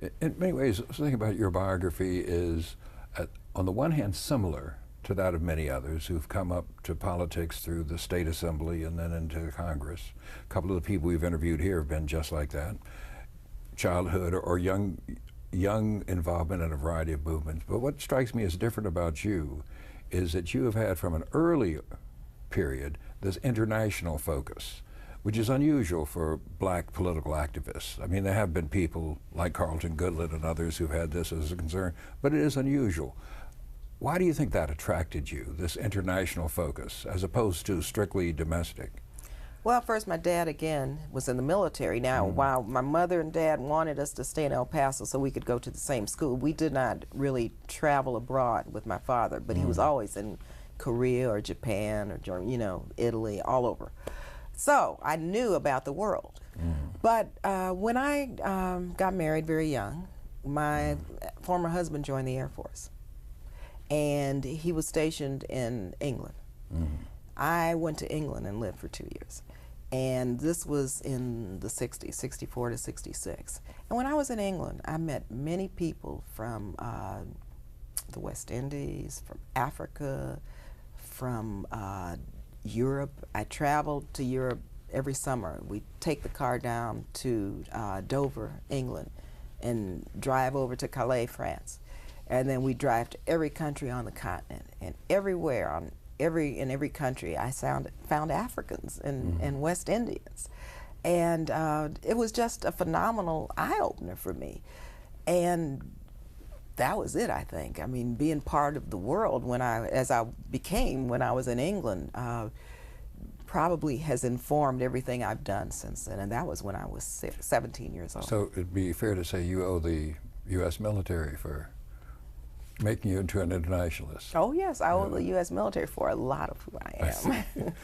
In many ways, something about your biography is, on the one hand, similar to that of many others who've come up to politics through the state assembly and then into Congress. A couple of the people we've interviewed here have been just like that. Childhood or young involvement in a variety of movements. But what strikes me as different about you is that you have had from an early period this international focus, which is unusual for black political activists. I mean, there have been people like Carlton Goodland and others who've had this as a concern, but it is unusual. Why do you think that attracted you, this international focus, as opposed to strictly domestic? Well, first, my dad, again, was in the military. Now, while my mother and dad wanted us to stay in El Paso so we could go to the same school, we did not really travel abroad with my father, but he was always in Korea or Japan or Germany, Italy, all over. So I knew about the world. But when I got married very young, my former husband joined the Air Force, and he was stationed in England. I went to England and lived for 2 years. And this was in the 60s, 64 to 66. And when I was in England, I met many people from the West Indies, from Africa, from Europe. I traveled to Europe every summer. We'd take the car down to Dover, England, and drive over to Calais, France. And then we drive to every country on the continent, and everywhere in every country I found Africans and West Indians. And it was just a phenomenal eye-opener for me. And that was it, I think. I mean, being part of the world as I became when I was in England probably has informed everything I've done since then, and that was when I was 17 years old. So it'd be fair to say you owe the U.S. military for making you into an internationalist. Oh yes, I owe the U.S. military for a lot of who I am.